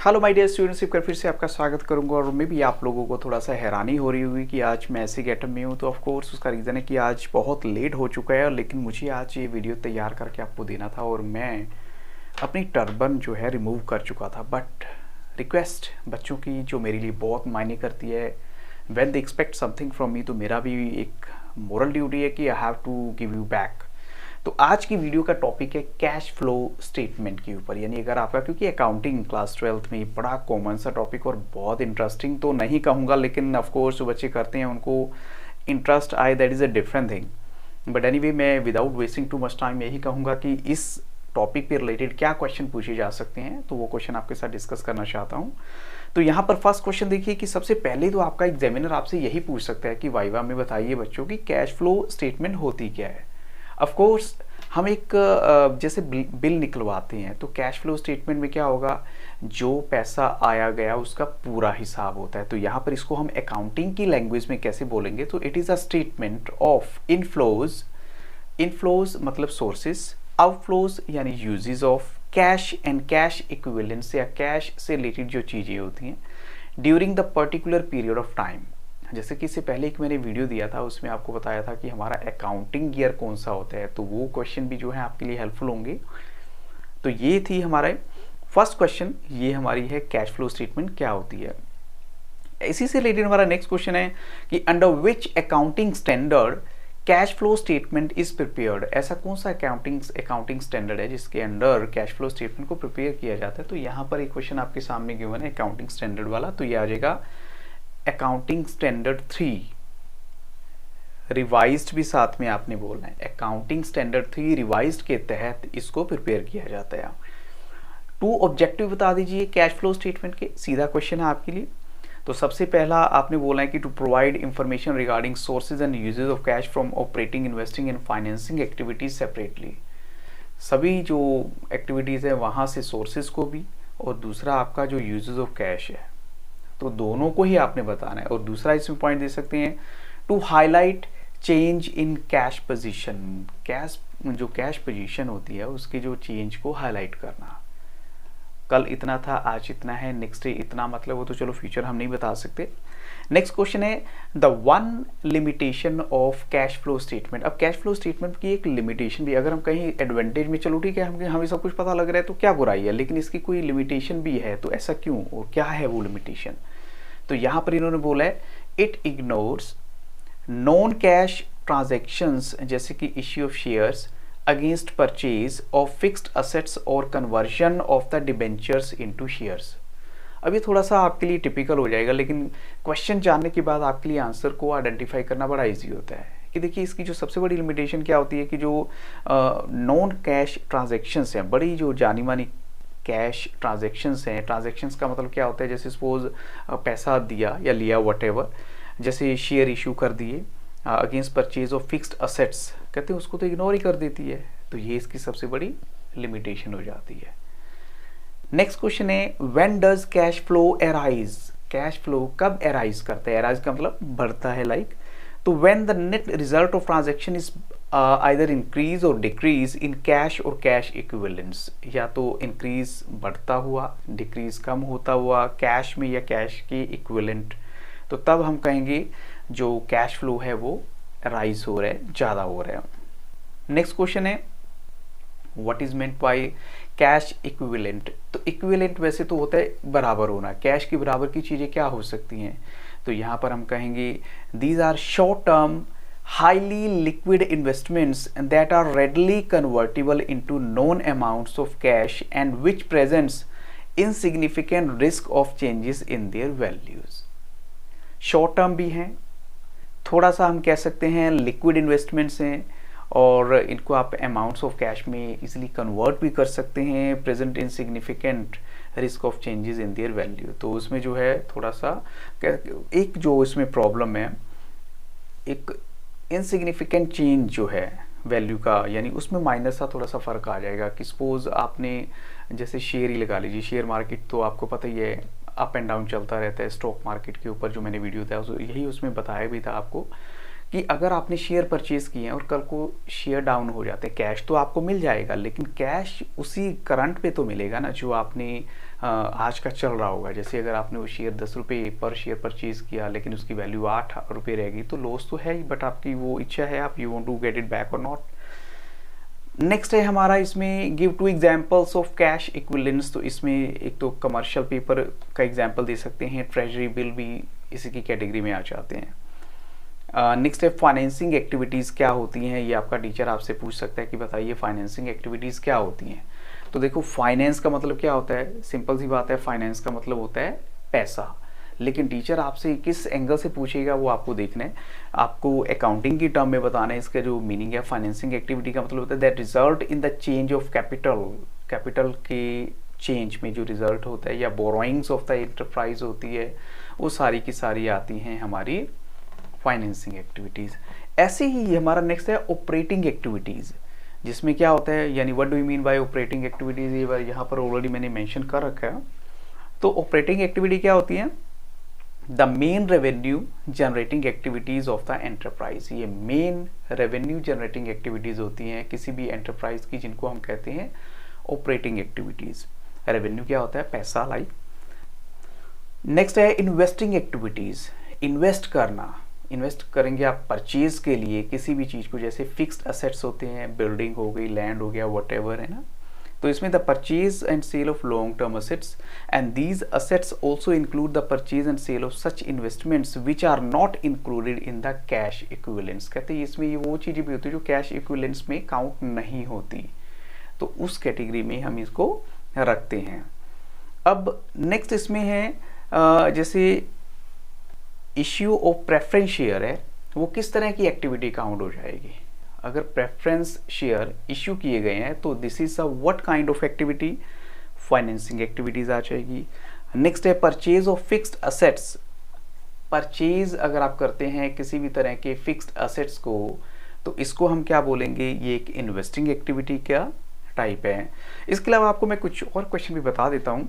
Hello my dear students, एक बार फिर से आपका स्वागत करूंगा। और मैं भी आप लोगों को थोड़ा सा हैरानी हो रही होगी कि आज मैं ऐसे गेटअप में हूँ। तो ऑफ कोर्स उसका रीज़न है कि आज बहुत लेट हो चुका है, लेकिन मुझे आज ये वीडियो तैयार करके आपको देना था और मैं अपनी टर्बन जो है रिमूव कर चुका था। बट रिक्वेस्ट बच्चों की जो मेरे लिए बहुत मायने करती है, when they expect something from me, तो मेरा भी एक मोरल ड्यूटी है कि I have to give you back. तो आज की वीडियो का टॉपिक है कैश फ्लो स्टेटमेंट के ऊपर। यानी अगर आपका, क्योंकि अकाउंटिंग क्लास 12th में बड़ा कॉमन सा टॉपिक और बहुत इंटरेस्टिंग तो नहीं कहूँगा, लेकिन ऑफ कोर्स जो बच्चे करते हैं उनको इंटरेस्ट आए, that is a different thing. But anyway, मैं without wasting too much time यही कहूँगा कि इस टॉपिक पे रिलेटेड क्या क्वेश्चन पूछे जा सकते हैं, तो वो क्वेश्चन आपके साथ डिस्कस करना चाहता हूँ। तो यहाँ पर फर्स्ट क्वेश्चन देखिए कि सबसे पहले तो आपका एग्जामिनर आपसे यही पूछ सकता है कि वाइवा में बताइए बच्चों की कैश फ्लो स्टेटमेंट होती क्या है। ऑफ कोर्स हम एक जैसे बिल निकलवाते हैं तो कैश फ्लो स्टेटमेंट में क्या होगा, जो पैसा आया गया उसका पूरा हिसाब होता है। तो यहाँ पर इसको हम अकाउंटिंग की लैंग्वेज में कैसे बोलेंगे, तो it is a statement of inflows. Inflows मतलब सोर्सेस, आउटफ्लोज यानी uses of cash and cash equivalents या कैश से रिलेटेड जो चीज़ें होती हैं during the particular period of time. जैसे कि इससे पहले एक मैंने वीडियो दिया था, उसमें आपको बताया था कि हमारा अकाउंटिंग ईयर कौन सा होता है, तो वो क्वेश्चन भी जो है आपके लिए हेल्पफुल होंगे। तो ये थी हमारा फर्स्ट क्वेश्चन, ये हमारी है कैश फ्लो स्टेटमेंट क्या होती है। इसी से रिलेटेड हमारा नेक्स्ट क्वेश्चन है कि under which accounting standard cash flow statement is prepared. ऐसा कौन सा अकाउंटिंग स्टैंडर्ड है जिसके अंडर कैश फ्लो स्टेटमेंट को प्रिपेयर किया जाता है। तो यहाँ पर एक क्वेश्चन आपके सामने गिवन है अकाउंटिंग स्टैंडर्ड वाला, तो ये आ जाएगा अकाउंटिंग स्टैंडर्ड 3 रिवाइज्ड भी साथ में आपने बोलना है। अकाउंटिंग स्टैंडर्ड 3 रिवाइज्ड के तहत इसको प्रिपेयर किया जाता है। 2 ऑब्जेक्टिव बता दीजिए कैश फ्लो स्टेटमेंट के, सीधा क्वेश्चन है आपके लिए। तो सबसे पहला आपने बोला है कि to provide information regarding sources and uses of cash from operating, investing and financing activities separately. सभी जो एक्टिविटीज है वहां से सोर्सेज को भी, और दूसरा आपका जो यूजेस ऑफ कैश है, तो दोनों को ही आपने बताना है। और दूसरा इसमें पॉइंट दे सकते हैं to highlight change in cash position. जो कैश पोजीशन होती है उसके जो चेंज को हाईलाइट करना, कल इतना था आज इतना है, नेक्स्ट डे इतना, मतलब वो तो चलो फ्यूचर हम नहीं बता सकते। नेक्स्ट क्वेश्चन है the one limitation of cash flow statement. अब कैश फ्लो स्टेटमेंट की एक लिमिटेशन भी, अगर हम कहीं एडवांटेज में, चलो ठीक है हमें सब कुछ पता लग रहा है तो क्या बुराई है, लेकिन इसकी कोई लिमिटेशन भी है, तो ऐसा क्यों और क्या है वो लिमिटेशन। तो यहाँ पर इन्होंने बोला है it ignores non cash transactions जैसे कि issue of shares against purchase of fixed assets और conversion of the debentures into shares. अब ये थोड़ा सा आपके लिए टिपिकल हो जाएगा, लेकिन क्वेश्चन जानने के बाद आपके लिए आंसर को आइडेंटिफाई करना बड़ा इजी होता है। कि देखिए इसकी जो सबसे बड़ी लिमिटेशन क्या होती है कि जो नॉन कैश ट्रांजेक्शन्स हैं, बड़ी जो जानी मानी कैश ट्रांजेक्शन्स हैं, ट्रांजेक्शन्स का मतलब क्या होता है, जैसे सपोज पैसा दिया या लिया वटेवर, जैसे शेयर इशू कर दिए against purchase of fixed assets, कहते हैं उसको तो इग्नोर ही कर देती है। तो ये इसकी सबसे बड़ी लिमिटेशन हो जाती है। नेक्स्ट क्वेश्चन है when does cash flow arise. Cash flow कब अराइज करता है, अराइज का मतलब बढ़ता है, लाइक तो when the net result of transaction is either increase और डिक्रीज इन कैश और कैश इक्विवेलेंट्स। या तो इंक्रीज बढ़ता हुआ, डिक्रीज कम होता हुआ कैश में या कैश के इक्विवेलेंट, तो तब हम कहेंगे जो कैश फ्लो है वो राइज हो रहा है, ज़्यादा हो रहा है। नेक्स्ट क्वेश्चन है what is meant by cash equivalent. तो इक्विवेलेंट वैसे तो होता है बराबर होना, कैश के बराबर की चीज़ें क्या हो सकती हैं, तो यहाँ पर हम कहेंगे these are short term highly liquid investments that are readily convertible into known amounts of cash and which presents insignificant risk of changes in their values. Short term भी हैं, थोड़ा सा हम कह सकते हैं लिक्विड इन्वेस्टमेंट्स हैं, और इनको आप अमाउंट्स ऑफ कैश में इजीली कन्वर्ट भी कर सकते हैं। Present insignificant risk of changes in their value, तो उसमें जो है थोड़ा सा एक जो इसमें प्रॉब्लम है, एक इनसिग्निफिकेंट चेंज जो है वैल्यू का, यानी उसमें माइनर सा थोड़ा सा फर्क आ जाएगा। कि सपोज आपने जैसे शेयर ही लगा लीजिए, शेयर मार्केट तो आपको पता ही है अप एंड डाउन चलता रहता है। स्टॉक मार्केट के ऊपर जो मैंने वीडियो था यही उसमें बताया भी था आपको कि अगर आपने शेयर परचेज किए हैं और कल को शेयर डाउन हो जाते हैं, कैश तो आपको मिल जाएगा, लेकिन कैश उसी करंट पे तो मिलेगा ना जो आपने आज का चल रहा होगा। जैसे अगर आपने वो शेयर 10 रुपये पर शेयर परचेज़ किया लेकिन उसकी वैल्यू 8 रुपये रहेगी तो लॉस तो है ही, बट आपकी वो इच्छा है, आप you want to get it back और नॉट। नेक्स्ट है हमारा इसमें give two examples of cash equivalents. तो इसमें एक तो कमर्शियल पेपर का एग्जांपल दे सकते हैं, ट्रेजरी बिल भी इसी की कैटेगरी में आ जाते हैं। नेक्स्ट है फाइनेंसिंग एक्टिविटीज़ क्या होती हैं, ये आपका टीचर आपसे पूछ सकता है कि बताइए फाइनेंसिंग एक्टिविटीज़ क्या होती हैं। तो देखो फाइनेंस का मतलब क्या होता है, सिंपल सी बात है, फाइनेंस का मतलब होता है पैसा। लेकिन टीचर आपसे किस एंगल से पूछेगा वो आपको देखना है। आपको अकाउंटिंग की टर्म में बताना है इसका जो मीनिंग है। फाइनेंसिंग एक्टिविटी का मतलब होता है that result in the change of capital, capital के चेंज में जो रिजल्ट होता है, या बोरोइंग्स ऑफ द एंटरप्राइज होती है, वो सारी की सारी आती हैं हमारी फाइनेंसिंग एक्टिविटीज़। ऐसे ही हमारा नेक्स्ट है ऑपरेटिंग एक्टिविटीज़, जिसमें क्या होता है, यानी what do you mean by operating activities, ये बार यहाँ पर ऑलरेडी मैंने मेंशन कर रखा है। तो ऑपरेटिंग एक्टिविटी क्या होती है, the main revenue generating activities of the enterprise. ये मेन रेवेन्यू जनरेटिंग एक्टिविटीज होती हैं किसी भी एंटरप्राइज की, जिनको हम कहते हैं ऑपरेटिंग एक्टिविटीज। रेवेन्यू क्या होता है, पैसा लाइक। नेक्स्ट है इन्वेस्टिंग एक्टिविटीज, इन्वेस्ट करना। इन्वेस्ट करेंगे आप परचेज के लिए किसी भी चीज़ को, जैसे फिक्स्ड असेट्स होते हैं, बिल्डिंग हो गई, लैंड हो गया, व्हाटएवर, है ना। तो इसमें the purchase and sale of long term assets and these assets also include the purchase and sale of such investments which are not included in the cash equivalents. कहते हैं इसमें ये वो चीज़ें भी होती है जो कैश इक्विवेलेंट्स में काउंट नहीं होती, तो उस कैटेगरी में हम इसको रखते हैं। अब नेक्स्ट इसमें है जैसे इश्यू ऑफ प्रेफरेंस शेयर है, वो किस तरह की एक्टिविटी काउंट हो जाएगी। अगर प्रेफरेंस शेयर इश्यू किए गए हैं तो this is a what kind of activity, financing activities आ जाएगी। नेक्स्ट है purchase of fixed assets. Purchase अगर आप करते हैं किसी भी तरह के फिक्स्ड असेट्स को, तो इसको हम क्या बोलेंगे, ये एक इन्वेस्टिंग एक्टिविटी का टाइप है। इसके अलावा आपको मैं कुछ और क्वेश्चन भी बता देता हूँ।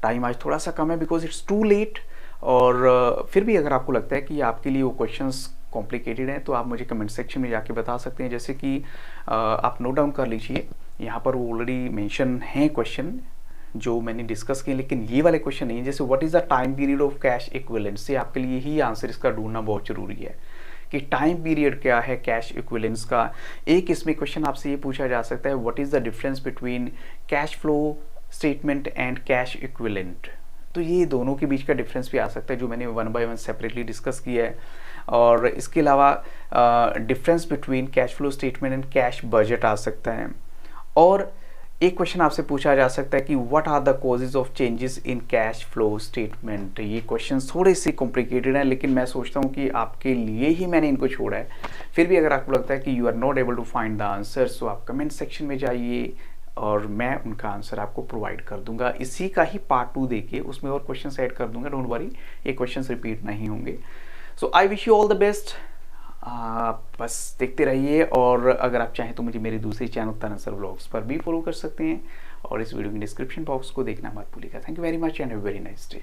टाइम आज थोड़ा सा कम है बिकॉज इट्स टू लेट, और फिर भी अगर आपको लगता है कि आपके लिए वो क्वेश्चंस कॉम्प्लिकेटेड हैं तो आप मुझे कमेंट सेक्शन में जाके बता सकते हैं। जैसे कि आप नोट डाउन कर लीजिए, यहाँ पर वो ऑलरेडी मेंशन हैं क्वेश्चन जो मैंने डिस्कस किए, लेकिन ये वाले क्वेश्चन नहीं है। जैसे what is the time period of cash equivalent, से आपके लिए ही आंसर इसका ढूंढना बहुत ज़रूरी है कि टाइम पीरियड क्या है कैश इक्विवेलेंट्स का। एक इसमें क्वेश्चन आपसे ये पूछा जा सकता है, what is the difference between cash flow statement and cash equivalent. तो ये दोनों के बीच का डिफरेंस भी आ सकता है, जो मैंने 1 by 1 सेपरेटली डिस्कस किया है। और इसके अलावा difference between cash flow statement and cash budget आ सकता है। और एक क्वेश्चन आपसे पूछा जा सकता है कि what are the causes of changes in cash flow statement. ये क्वेश्चन थोड़े से कॉम्प्लिकेटेड हैं, लेकिन मैं सोचता हूँ कि आपके लिए ही मैंने इनको छोड़ा है। फिर भी अगर आपको लगता है कि you are not able to find the answer, so आप कमेंट सेक्शन में जाइए और मैं उनका आंसर आपको प्रोवाइड कर दूंगा। इसी का ही पार्ट 2 देके उसमें और क्वेश्चंस ऐड कर दूंगा, डोंट वरी, ये क्वेश्चंस रिपीट नहीं होंगे। So I wish you all the best. बस देखते रहिए, और अगर आप चाहें तो मुझे मेरे दूसरे चैनल तनसर व्लॉग्स पर भी फॉलो कर सकते हैं, और इस वीडियो के डिस्क्रिप्शन बॉक्स को देखना मत भूलिएगा। Thank you very much and have a very nice day.